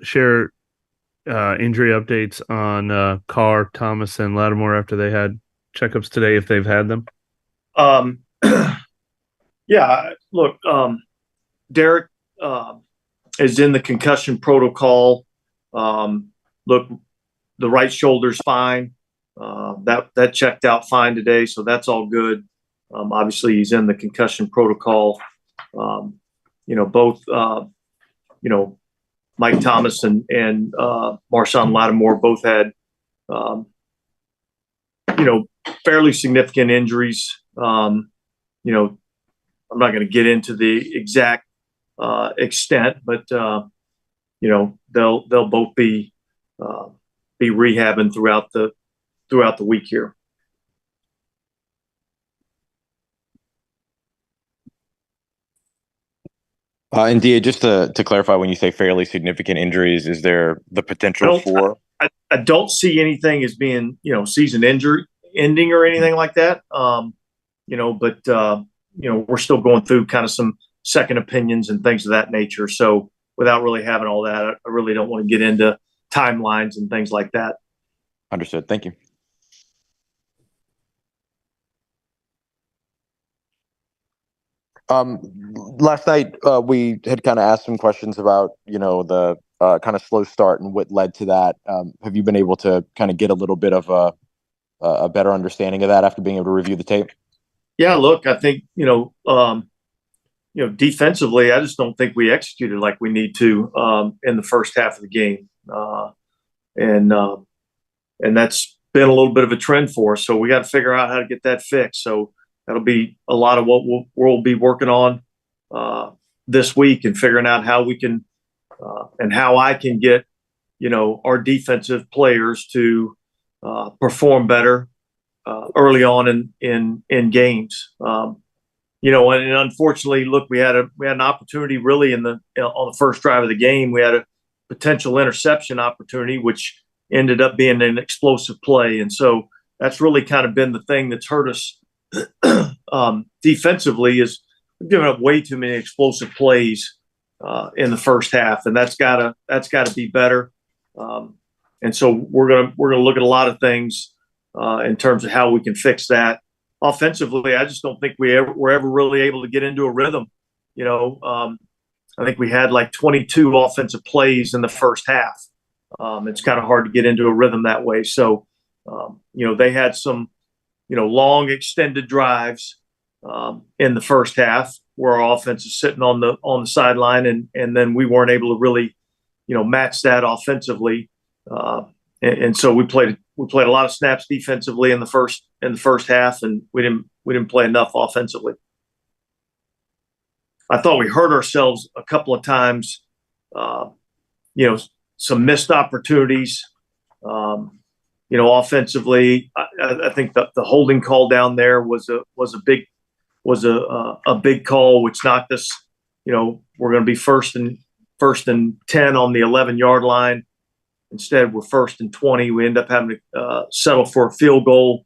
share injury updates on Carr, Thomas, and Lattimore after they had checkups today, if they've had them? Um, yeah, look, Derek is in the concussion protocol. Look, the right shoulder's fine. That checked out fine today, so that's all good. Obviously, he's in the concussion protocol. Both Mike Thomas and Marshawn Lattimore both had fairly significant injuries. I'm not going to get into the exact extent, but they'll both be rehabbing throughout the week here. And Dia, just to clarify, when you say fairly significant injuries, is there the potential for? I don't see anything as being season injury ending or anything like that. But we're still going through kind of some second opinions and things of that nature. So without really having all that, I really don't want to get into timelines and things like that. Understood. Thank you. Last night we had kind of asked some questions about the kind of slow start and what led to that. Have you been able to kind of get a little bit of a better understanding of that after being able to review the tape? Yeah, look, I think defensively, I just don't think we executed like we need to in the first half of the game, and that's been a little bit of a trend for us. So we got to figure out how to get that fixed. So that'll be a lot of what we'll be working on this week and figuring out how we can and how I can get our defensive players to perform better early on in games. And unfortunately, look, we had an opportunity really on the first drive of the game. We had a potential interception opportunity, which ended up being an explosive play, and so that's really kind of been the thing that's hurt us defensively. Is we've given up way too many explosive plays in the first half, and that's gotta be better. And so we're gonna look at a lot of things in terms of how we can fix that. Offensively, I just don't think we're ever really able to get into a rhythm. I think we had like 22 offensive plays in the first half. It's kind of hard to get into a rhythm that way. So, they had some, long extended drives in the first half where our offense is sitting on the sideline, and then we weren't able to really, match that offensively. And so we played a lot of snaps defensively in the first half, and we didn't play enough offensively. I thought we hurt ourselves a couple of times. Some missed opportunities. Offensively, I think the holding call down there was a big call, which knocked us. We're going to be first and 10 on the 11-yard line. Instead, we're first and 20. We end up having to settle for a field goal.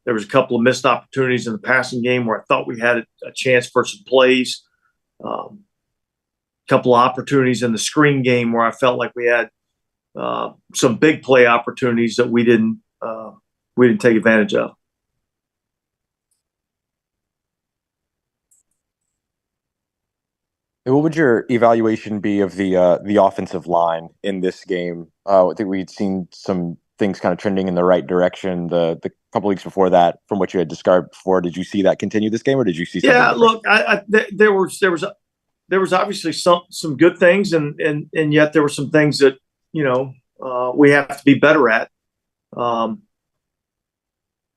There was a couple of missed opportunities in the passing game where I thought we had a chance for some plays. A couple of opportunities in the screen game where I felt like we had some big play opportunities that we didn't take advantage of. And what would your evaluation be of the offensive line in this game? I think we'd seen some things kind of trending in the right direction the couple weeks before that. From what you had described before, did you see that continue this game, or did you see something different? Look, there was obviously some good things, and yet there were some things that we have to be better at.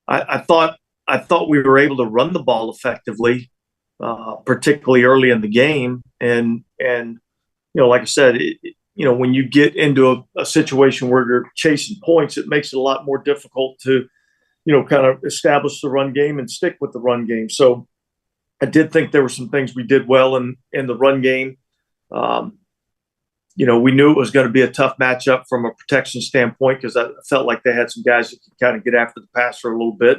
I thought we were able to run the ball effectively, particularly early in the game, and like I said, when you get into a situation where you're chasing points, it makes it a lot more difficult to kind of establish the run game and stick with the run game. So I did think there were some things we did well in the run game. We knew it was going to be a tough matchup from a protection standpoint because I felt like they had some guys that could kind of get after the passer a little bit.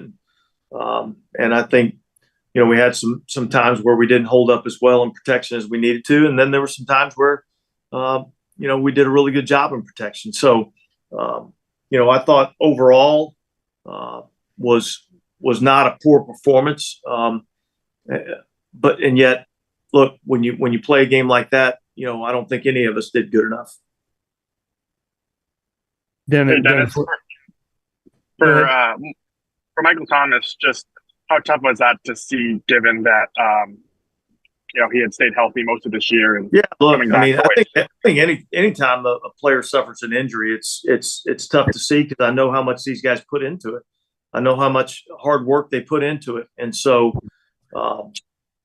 And I think, we had some times where we didn't hold up as well in protection as we needed to. And then there were some times where, we did a really good job in protection. So, I thought overall uh, was not a poor performance. And yet, look, when you play a game like that, I don't think any of us did good enough. Then, Hey, then Dennis, go ahead. for Michael Thomas, just how tough was that to see, given that he had stayed healthy most of this year and Yeah, look, coming I back mean, quick? I think anytime a player suffers an injury, it's tough to see because I know how much these guys put into it. I know how much hard work they put into it, and so um,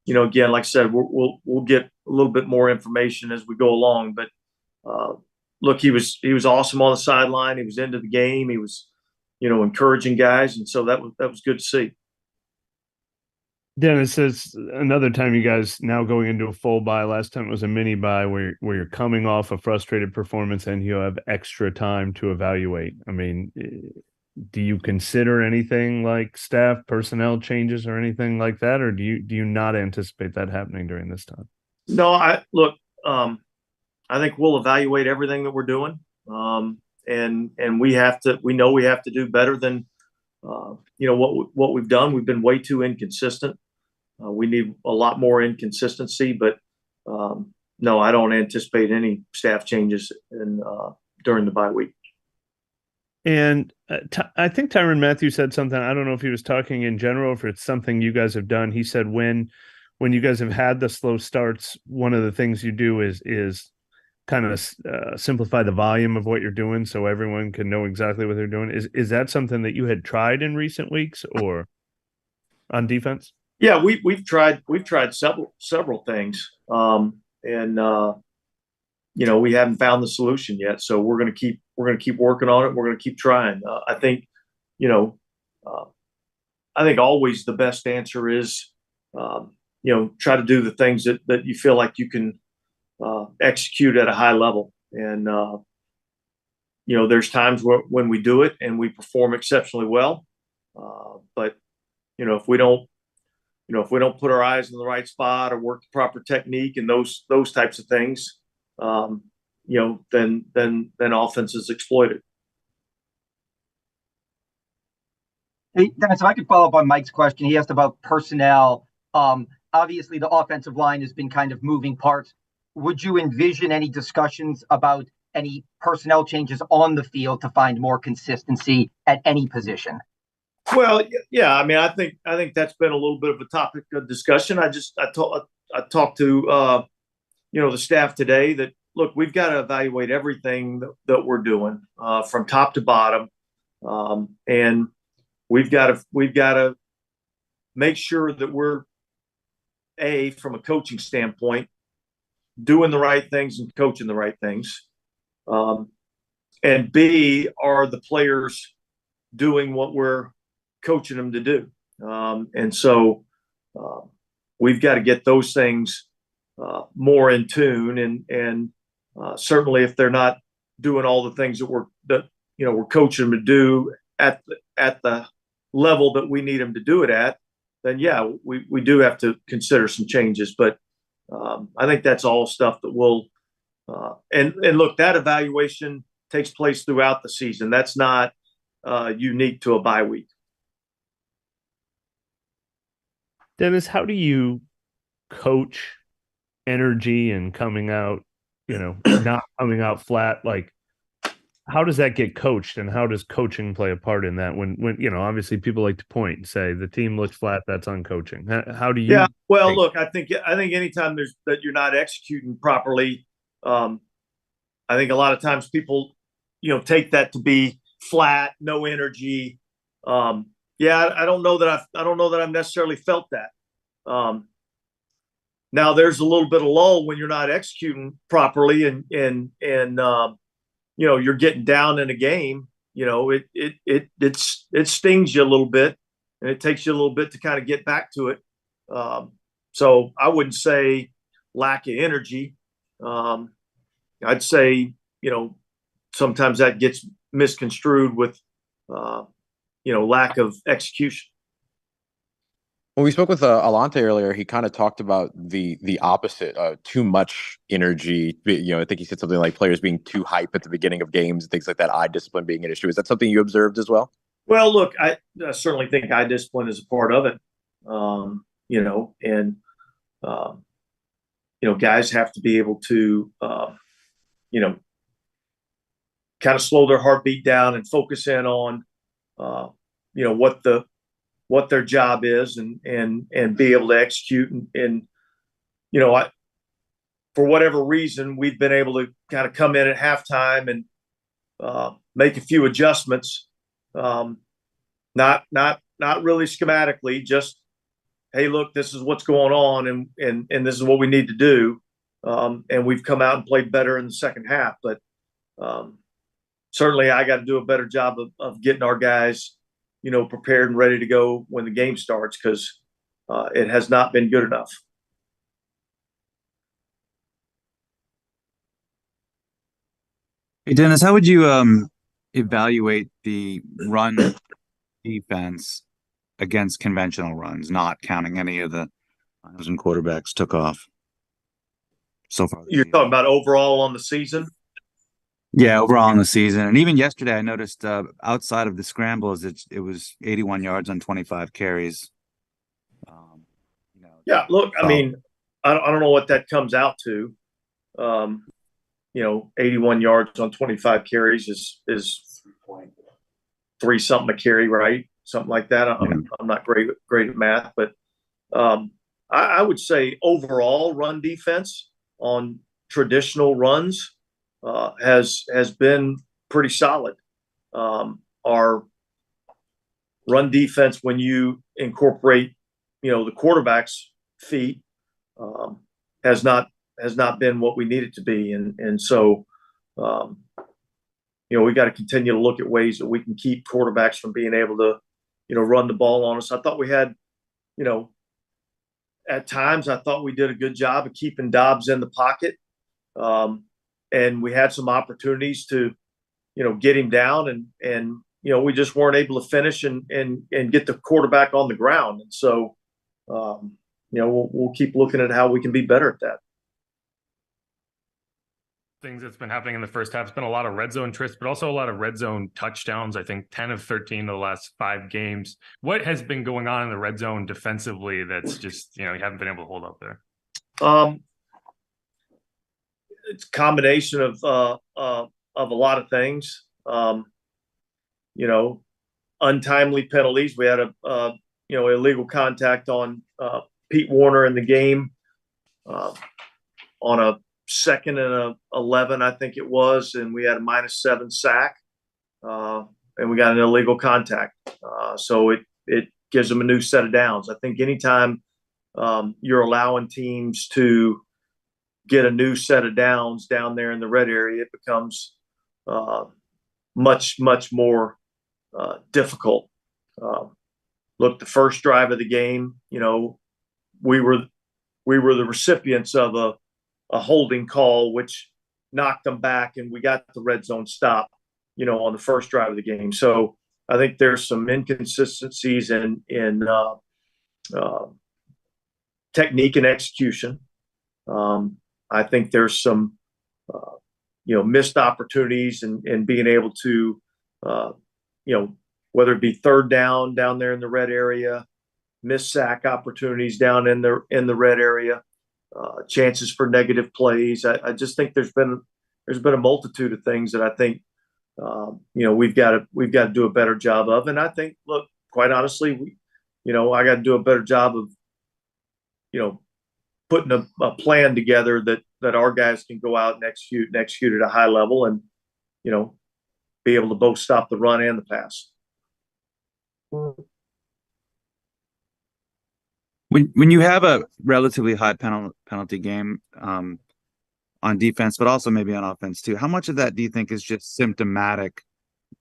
again, like I said, we'll get a little bit more information as we go along. But uh, look, he was awesome on the sideline. He was into the game. He was encouraging guys, and so that was good to see. Dennis says another time you guys now going into a full bye. Last time it was a mini bye where you're coming off a frustrated performance and you have extra time to evaluate. I mean, do you consider anything like staff personnel changes or anything like that, or do you not anticipate that happening during this time? No, I look. I think we'll evaluate everything that we're doing, and we know we have to do better than what we've done. We've been way too inconsistent. We need a lot more inconsistency, but no, I don't anticipate any staff changes during the bye week. And I think Tyrann Mathieu said something. I don't know if he was talking in general, if it's something you guys have done. He said when you guys have had the slow starts, one of the things you do is kind of simplify the volume of what you're doing so everyone can know exactly what they're doing. Is that something that you had tried in recent weeks or on defense? Yeah, we've tried several things, and we haven't found the solution yet. So we're gonna keep working on it. We're gonna keep trying. You know, uh, I think always the best answer is, try to do the things that you feel like you can execute at a high level. And there's times when we do it and we perform exceptionally well. But if we don't, if we don't put our eyes in the right spot or work the proper technique and those types of things, then offense is exploited. Hey, Dennis, if I could follow up on Mike's question, he asked about personnel. Obviously, the offensive line has been kind of moving parts. Would you envision any discussions about any personnel changes on the field to find more consistency at any position? Well, yeah, I mean, I think that's been a little bit of a topic of discussion. I talked to the staff today that look, we've got to evaluate everything that we're doing from top to bottom, and we've got to make sure that we're from a coaching standpoint doing the right things and coaching the right things, and B, are the players doing what we're coaching them to do, and so we've got to get those things more in tune, and certainly if they're not doing all the things that we're coaching them to do at the level that we need them to do it at, then yeah, we do have to consider some changes. But I think that's all stuff that we'll and look, that evaluation takes place throughout the season. That's not unique to a bye week. Dennis, how do you coach energy and coming out, not coming out flat? Like, how does that get coached, and how does coaching play a part in that? When obviously people like to point and say the team looks flat, that's on coaching. How do you? Yeah, well, look, I think anytime that you're not executing properly, I think a lot of times people, take that to be flat, no energy. Yeah, I don't know that I've necessarily felt that. Now there's a little bit of lull when you're not executing properly, and you're getting down in a game. It stings you a little bit, and it takes you a little bit to kind of get back to it. So I wouldn't say lack of energy. I'd say sometimes that gets misconstrued with lack of execution. When we spoke with Alante earlier, he kind of talked about the opposite, too much energy. I think he said something like players being too hype at the beginning of games, things like that. Eye discipline being an issue. Is that something you observed as well? Well, look, I certainly think eye discipline is a part of it. And guys have to be able to, kind of slow their heartbeat down and focus in on, what their job is and be able to execute. For whatever reason, we've been able to kind of come in at halftime and make a few adjustments. Not really schematically, just, hey, look, this is what's going on and this is what we need to do. And we've come out and played better in the second half. But certainly I got to do a better job of getting our guys, prepared and ready to go when the game starts, because it has not been good enough. Hey, Dennis, how would you evaluate the run defense against conventional runs, not counting any of the runners and quarterbacks took off so far? You're talking about overall on the season? Yeah, overall in the season. And even yesterday, I noticed outside of the scrambles, it was 81 yards on 25 carries. Yeah, look, I mean, I don't know what that comes out to. 81 yards on 25 carries is 3 something a carry, right? Something like that. I'm not great at math, but I would say overall run defense on traditional runs has been pretty solid. Our run defense, when you incorporate, the quarterback's feet, has not been what we need it to be, and so we got to continue to look at ways that we can keep quarterbacks from being able to, run the ball on us. I thought we had, at times I thought we did a good job of keeping Dobbs in the pocket. And we had some opportunities to, get him down and we just weren't able to finish and get the quarterback on the ground. And so, we'll keep looking at how we can be better at that. Things that's been happening in the first half. It's been a lot of red zone trips, but also a lot of red zone touchdowns. I think 10 of 13 in the last 5 games. What has been going on in the red zone defensively that's just, you haven't been able to hold up there? It's a combination of a lot of things. Untimely penalties. We had a illegal contact on Pete Warner in the game on a 2nd and 11, I think it was, and we had a -7 sack, and we got an illegal contact. So it gives them a new set of downs. I think anytime you're allowing teams to get a new set of downs down there in the red area, it becomes much more difficult. Look, the first drive of the game, we were the recipients of a holding call, which knocked them back, and we got the red zone stop, on the first drive of the game. So I think there's some inconsistencies in technique and execution. I think there's some, missed opportunities and being able to, whether it be third down there in the red area, missed sack opportunities down in the red area, chances for negative plays. I just think there's been a multitude of things that I think, we've got to do a better job of. And I think, look, quite honestly, I got to do a better job of, putting a plan together that our guys can go out and execute at a high level and, be able to both stop the run and the pass. When you have a relatively high penalty game on defense, but also maybe on offense too, how much of that do you think is just symptomatic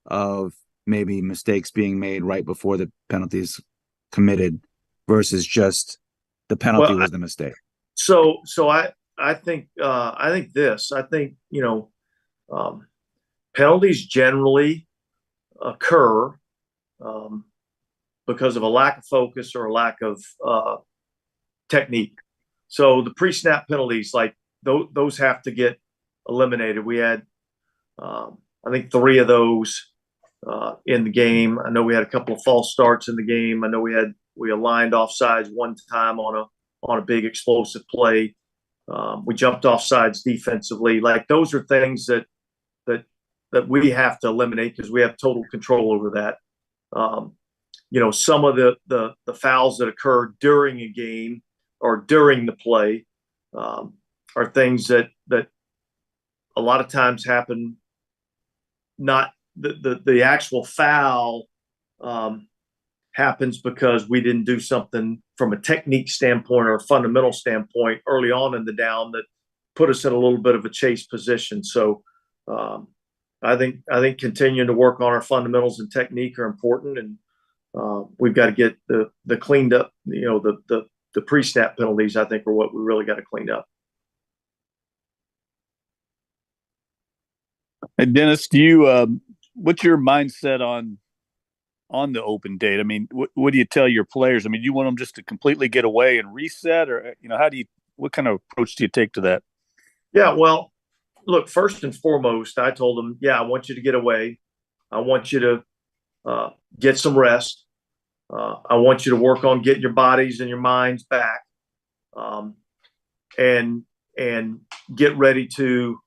of maybe mistakes being made right before the penalties committed versus just the penalty was the mistake? So I think penalties generally occur because of a lack of focus or a lack of technique. So the pre-snap penalties, like those have to get eliminated. We had, I think, 3 of those in the game. I know we had a couple of false starts in the game. I know we aligned offsides one time on a big explosive play. We jumped offsides defensively. Like those are things that we have to eliminate because we have total control over that. Some of the fouls that occur during a game or during the play are things that a lot of times happen. Not the actual foul happens because we didn't do something from a technique standpoint or a fundamental standpoint early on in the down that put us in a little bit of a chase position. So I think continuing to work on our fundamentals and technique are important, and we've got to get the cleaned up. The pre-snap penalties, I think, are what we really got to clean up. And Dennis, do you what's your mindset on the open date? I mean, what do you tell your players? I mean, do you want them just to completely get away and reset, or what kind of approach do you take to that? Yeah, well, look, first and foremost, I told them, I want you to get away. I want you to get some rest. I want you to work on getting your bodies and your minds back, and get ready to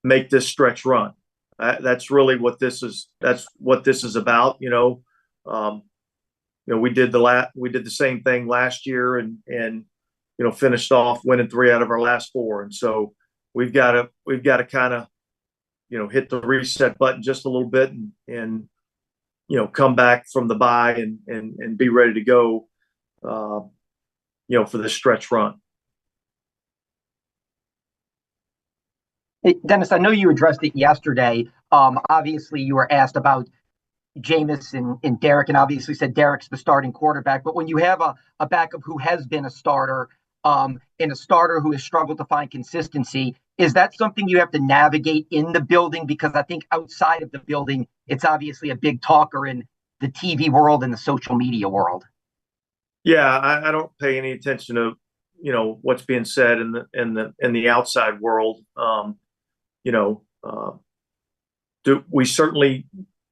make this stretch run. That's really what this is. That's what this is about. We did the same thing last year, and finished off winning 3 out of our last 4, and so we've got to kind of hit the reset button just a little bit and come back from the bye and be ready to go, for the stretch run. Hey, Dennis, I know you addressed it yesterday. Obviously, you were asked about Jameis and Derek, and obviously said Derek's the starting quarterback. But when you have a backup who has been a starter, and a starter who has struggled to find consistency, is that something you have to navigate in the building? Because I think outside of the building, it's obviously a big talker in the TV world and the social media world. Yeah, I don't pay any attention to what's being said in the outside world.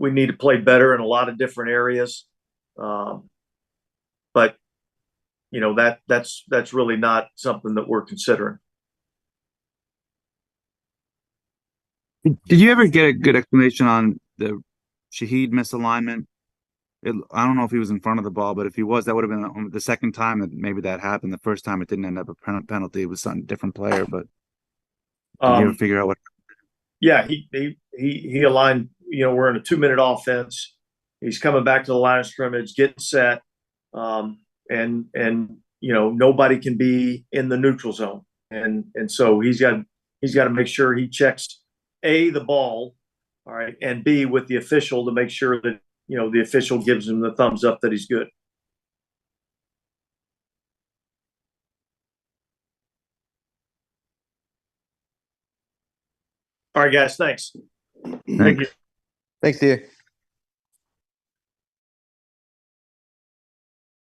We need to play better in a lot of different areas, but that's really not something that we're considering. Did you ever get a good explanation on the Shaheed misalignment? I don't know if he was in front of the ball, but if he was, that would have been the second time that maybe that happened. The first time it didn't end up a penalty. It was some different player, but did you ever figure out what? Yeah, he aligned. We're in a 2-minute offense. He's coming back to the line of scrimmage, getting set, and nobody can be in the neutral zone, and so he's got to make sure he checks the ball, all right, and B, with the official to make sure that the official gives him the thumbs up that he's good. All right, guys. Thanks. Thanks, Steve.